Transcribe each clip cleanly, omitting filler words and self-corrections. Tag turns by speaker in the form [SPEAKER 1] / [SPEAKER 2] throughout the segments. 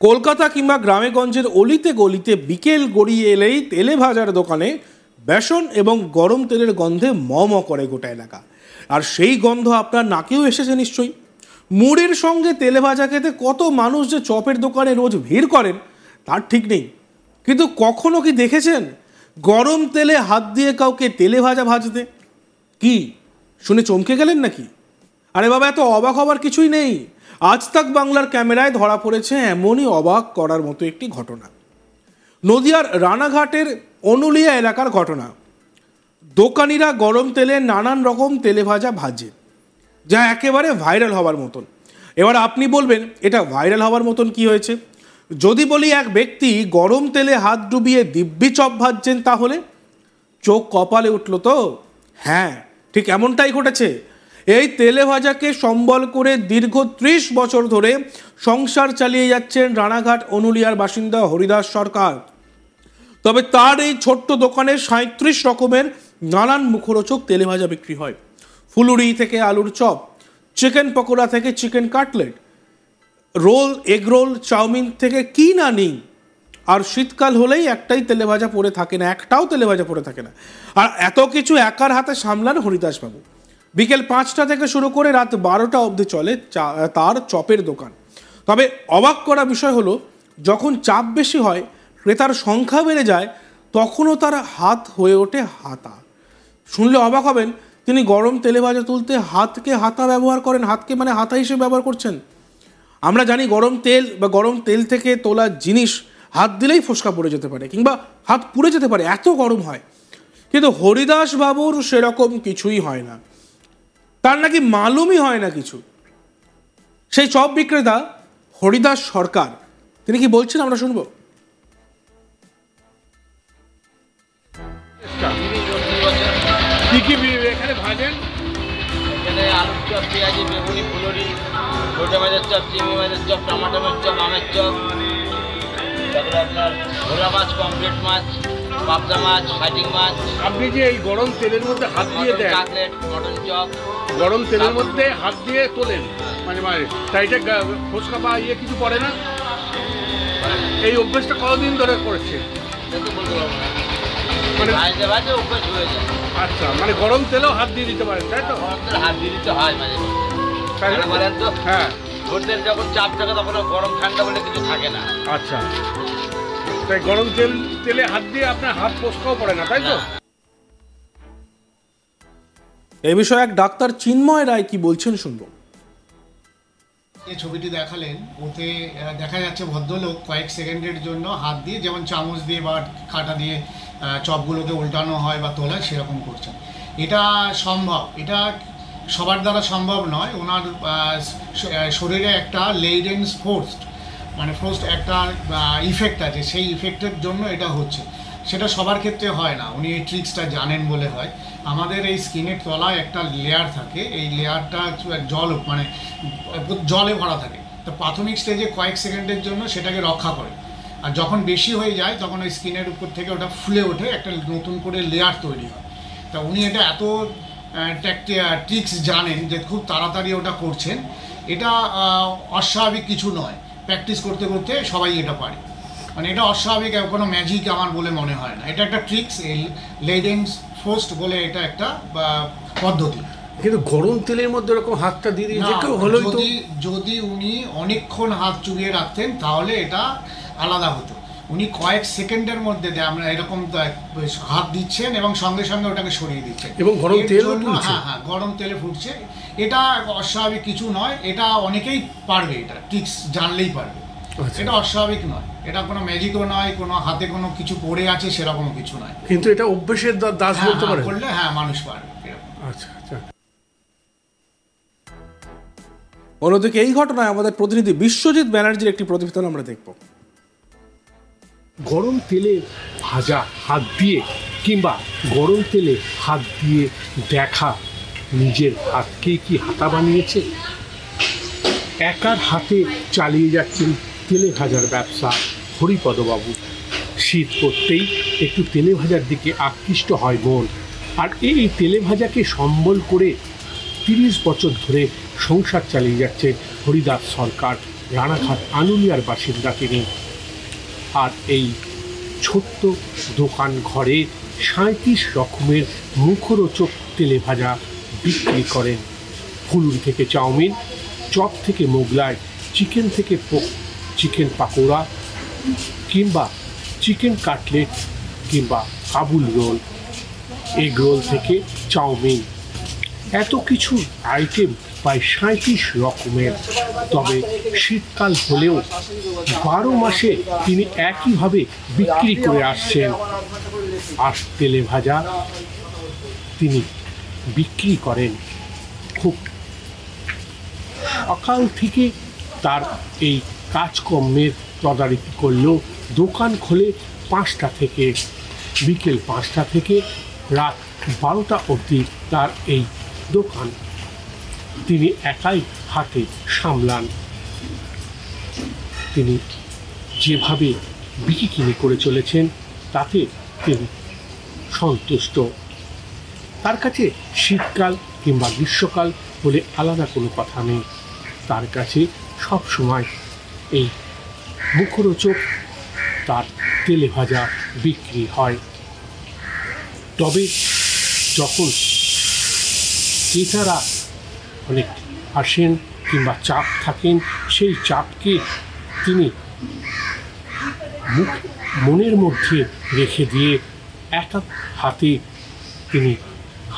[SPEAKER 1] কলকাতা কিংবা গ্রামেগঞ্জের অলিতে গলিতে বিকেল গড়িয়ে এলেই তেলে ভাজার দোকানে বেসন এবং গরম তেলের গন্ধে ম ম করে গোটা এলাকা। আর সেই গন্ধ আপনার নাকেও এসেছে নিশ্চয়ই। মুড়ির সঙ্গে তেলে ভাজা খেতে কত মানুষ যে চপের দোকানে রোজ ভিড় করেন তার ঠিক নেই। কিন্তু কখনো কি দেখেছেন গরম তেলে হাত দিয়ে কাউকে তেলে ভাজা ভাজতে? কি শুনে চমকে গেলেন নাকি? আরে বাবা, এত অবাক হবার কিছুই নেই। আজ তাক বাংলার ক্যামেরায় ধরা পড়েছে এমনই অবাক করার মতো একটি ঘটনা। নদিয়ার রানাঘাটের অনুলিয়া এলাকার ঘটনা। দোকানিরা গরম তেলে নানান রকম তেলে ভাজা ভাজে, যা একেবারে ভাইরাল হওয়ার মতন। এবার আপনি বলবেন এটা ভাইরাল হওয়ার মতন কি হয়েছে? যদি বলি এক ব্যক্তি গরম তেলে হাত ডুবিয়ে দিব্যি চপ ভাজছেন, তাহলে চোখ কপালে উঠল তো? হ্যাঁ, ঠিক এমনটাই ঘটেছে। এই তেলে ভাজাকে সম্বল করে দীর্ঘ ৩০ বছর ধরে সংসার চালিয়ে যাচ্ছেন রানাঘাট অনুলিয়ার বাসিন্দা হরিদাস সরকার। তবে তার এই ছোট্ট দোকানে ৩৭ রকমের নানান মুখরোচক তেলে ভাজা বিক্রি হয়। ফুলুরি থেকে আলুর চপ, চিকেন পকোড়া থেকে chicken cutlet, roll, egg roll, chow mein থেকে কি না নেই। আর শীতকাল হলেই একটাই তেলে ভাজা পড়ে থাকে না, একটাও তেলে ভাজা পড়ে থাকে না। আর এত কিছু একার হাতে সামলান হরিদাসবাবু। বিকেল ৫টা থেকে শুরু করে রাত ১২টা অবধি চলে তার চপের দোকান। তবে অবাক করা বিষয় হলো, যখন চাপ বেশি হয়, ক্রেতার সংখ্যা বেড়ে যায়, তখনও তার হাত হয়ে ওঠে হাতা। শুনলে অবাক হবেন, তিনি গরম তেলে ভাজা তুলতে হাতকে হাতা ব্যবহার করেন। হাতকে মানে হাতা হিসেবে ব্যবহার করছেন। আমরা জানি গরম তেল বা গরম তেল থেকে তোলা জিনিস হাত দিলেই ফোসকা পড়ে যেতে পারে, কিংবা হাত পুড়ে যেতে পারে, এত গরম হয়। কিন্তু হরিদাস বাবুর সেরকম কিছুই হয় না। তার নাকি মালুমই হয় না কিছু। সেই চপ বিক্রেতা হরিদাস সরকার, তিনি কি বলছেন আমরা শুনবো।
[SPEAKER 2] কি কি এখানে ভাজেন?
[SPEAKER 3] এখানে আলুর চপ, পেঁয়াজি, বেগুনি, ফুলুরি, লোটে মাছের চপ, চিংড়ি মাছের চপ, টমাটো চপ, আমের চপ, তারপরে আপনার ভোলা মাছ, পমফ্রেট মাছ, পাবদা মাছ, ফাইটিং মাছ।
[SPEAKER 2] আপনি যে এই গরম তেলের মধ্যে হাত দিয়ে দেন,
[SPEAKER 3] কাটলেট, মটন চপ,
[SPEAKER 2] গরম তেলের মধ্যে হাত দিয়ে তোলেন, মানে তাই এটা ফোসকা বা কিছু পড়ে না? এই অভ্যেসটা কতদিন ধরে করেছে?
[SPEAKER 3] দেখতে বলতে পারবো না,
[SPEAKER 2] মানে
[SPEAKER 3] ভাজতে ভাজতে অভ্যেস হয়ে যায়।
[SPEAKER 2] আচ্ছা, মানে গরম তেলেও হাত দিয়ে দিতে পারেন, তাই তো?
[SPEAKER 3] গরম তেল হাত দিয়ে দিতে হয় মাঝে
[SPEAKER 2] তাহলে
[SPEAKER 3] বলেন তো।
[SPEAKER 2] হ্যাঁ,
[SPEAKER 3] ঘুরতের যখন চাপ থাকে তখন গরম ঠান্ডা বলে কিছু থাকে না।
[SPEAKER 2] আচ্ছা, তাই গরম তেলে হাত দিয়ে আপনার হাত ফোসকাও পড়ে না, তাই তো?
[SPEAKER 1] এই বিষয়ে এক ডাক্তার চিন্ময় রায় কি বলছেন শুনবো।
[SPEAKER 4] যে ছবিটি দেখালেন, ওতে দেখা যাচ্ছে ভদ্রলোক কয়েক সেকেন্ডের জন্য হাত দিয়ে, যেমন চামচ দিয়ে বা কাঁটা দিয়ে চপগুলোকে উল্টানো হয় বা তোলা, সেরকম করছেন। এটা সম্ভব, এটা সবার দ্বারা সম্ভব নয়। ওনার শরীরে একটা লেইডেন্স ফোর্সড একটা ইফেক্ট আছে, সেই ইফেক্টের জন্য এটা হচ্ছে। সেটা সবার ক্ষেত্রে হয় না, উনি এই ট্রিক্সটা জানেন বলে হয়। আমাদের এই স্কিনের তলায় একটা লেয়ার থাকে, এই লেয়ারটা জলে ভরা থাকে। তো প্রাথমিক স্টেজে কয়েক সেকেন্ডের জন্য সেটাকে রক্ষা করে, আর যখন বেশি হয়ে যায় তখন ওই স্কিনের উপর থেকে ওটা ফুলে ওঠে, একটা নতুন করে লেয়ার তৈরি হয়। তা উনি এটা এত ট্রিক্স জানেন যে খুব তাড়াতাড়ি ওটা করছেন। এটা অস্বাভাবিক কিছু নয়, প্র্যাকটিস করতে করতে সবাই এটা পারে। মানে এটা অস্বাভাবিক কোনো ম্যাজিক আমার বলে মনে হয় না, এটা একটা ট্রিক্স, লেইডেন্স ফোর্সড বলে এটা একটা পদ্ধতি।
[SPEAKER 2] কিন্তু গরম তেলের মধ্যে এরকম হাতটা দিয়ে দিয়ে কেউ হলো,
[SPEAKER 4] যদি উনি অনেকক্ষণ হাত চুবিয়ে রাখতেন তাহলে এটা আলাদা হতো। উনি কয়েক সেকেন্ডের মধ্যে আমরা এরকম হাত দিচ্ছেন এবং সঙ্গে সঙ্গে ওটাকে সরিয়ে দিচ্ছেন, এবং গরম তেল, হ্যাঁ গরম তেলে ফুটছে। এটা অস্বাভাবিক কিছু নয়, এটা অনেকেই পারবে, এটা ট্রিক্স জানলেই পারবে। এটা অস্বাভাবিক নয়, এটা কোনো ম্যাজিকও নয়, কোনো হাতে কোনো কিছু পড়ে আছে সেরকম কিছু নয়।
[SPEAKER 2] কিন্তু এটা অভ্যেসের দাস বলতে পারে,
[SPEAKER 4] করলে হ্যাঁ মানুষ পারবে।
[SPEAKER 2] আচ্ছা আচ্ছা।
[SPEAKER 1] অন্যদিকে এই ঘটনায় আমাদের প্রতিনিধি বিশ্বজিৎ ব্যানার্জির একটি প্রতিবেদন আমরা দেখব।
[SPEAKER 5] গরম তেলে ভাজা হাত দিয়ে কিংবা গরম তেলে হাত দিয়ে দেখা নিজের হাতকে কি হাতা বানিয়েছে? একার হাতে চালিয়ে যাচ্ছেন তেলে ভাজার ব্যবসা হরিপদবাবু। শীত করতেই একটু তেলে ভাজার দিকে আকৃষ্ট হয় মন। আর এই তেলে ভাজাকে সম্বল করে 30 বছর ধরে সংসার চালিয়ে যাচ্ছে হরিদাস সরকার। রানাঘাট আনুলিয়ার বাসিন্দা তিনি। আর এই ছোট্ট দোকান ঘরে 37 রকমের মুখরোচক তেলে ভাজা বিক্রি করেন। ফুলুরি থেকে চাউমিন, চপ থেকে মোগলাই, চিকেন থেকে চিকেন পাকোড়া, কিংবা চিকেন কাটলেট, কিংবা কাবুল রোল, এগ রোল থেকে চাউমিন, এত কিছু আইটেম প্রায় 37 রকমের। তবে শীতকাল হলেও 12 মাসে তিনি একইভাবে বিক্রি করে আসছেন। আর তেলে ভাজা তিনি বিক্রি করেন খুব সকাল থেকে। তার এই কাজকর্মের তদারকি করলেও দোকান খোলে 5টা থেকে, বিকেল 5টা থেকে রাত 12টা অবধি তার এই দোকান তিনি একাই হাতে সামলান। তিনি যেভাবে বিক্রি করে চলেছেন তাতে তিনি সন্তুষ্ট। তার কাছে শীতকাল কিংবা গ্রীষ্মকাল বলে আলাদা কোনো কথা নেই। তার কাছে সব সময় এই মুখরোচক তার তেলে ভাজা বিক্রি হয়। তবে যখন ক্রেতারা অনেক আসেন কিংবা চাপ থাকেন, সেই চাপকে তিনি মনের মধ্যে রেখে দিয়ে এক হাতে তিনি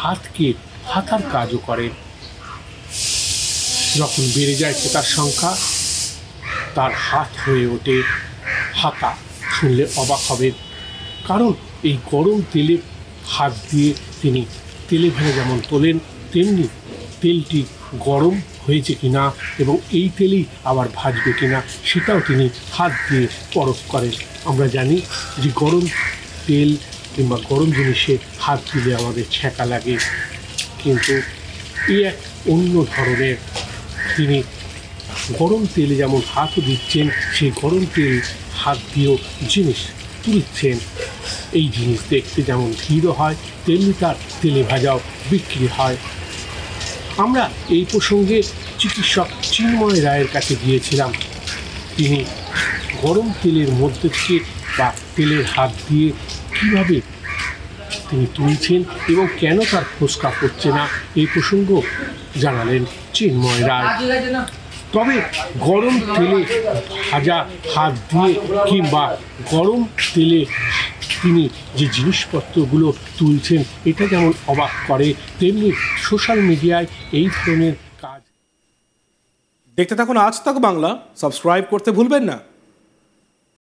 [SPEAKER 5] হাতকে হাতার কাজও করেন। যখন বেড়ে যায় ক্রেতার সংখ্যা, তার হাত হয়ে ওঠে হাতা। শুনলে অবাক হবেন, কারণ এই গরম তেলে হাত দিয়ে তিনি তেলে ভাজা যেমন তোলেন, তেমনি তেলটি গরম হয়েছে কিনা এবং এই তেলেই আবার ভাজবে কিনা সেটাও তিনি হাত দিয়ে পরখ করেন। আমরা জানি যে গরম তেল কিংবা গরম জিনিসে হাত দিলে আমাদের ছ্যাঁকা লাগে, কিন্তু এই এক অন্য ধরনের। তিনি গরম তেলে যেমন হাতও দিচ্ছেন, সেই গরম তেল হাত দিয়েও জিনিস তুলছেন। এই জিনিস দেখতে যেমন ভিড়ও হয়, তেমনি তার তেলে ভাজাও বিক্রি হয়। আমরা এই প্রসঙ্গে চিকিৎসক চিন্ময় রায়ের কাছে গিয়েছিলাম। তিনি গরম তেলের মধ্যে থেকে বা তেলের হাত দিয়ে কীভাবে তিনি তুলছেন এবং কেন তার ফোসকা পড়ছে না, এই প্রসঙ্গ জানালেন চিন্ময় রায়। তবে গরম তেলে ভাজা হাত দিয়ে কিংবা গরম তেলে তিনি যে জিনিসপত্রগুলো তুলছেন, এটা যেমন অবাক করে, তেমনি সোশ্যাল মিডিয়ায় এই ধরনের কাজ
[SPEAKER 1] দেখতে থাকুন আজ তাক বাংলা। সাবস্ক্রাইব করতে ভুলবেন না।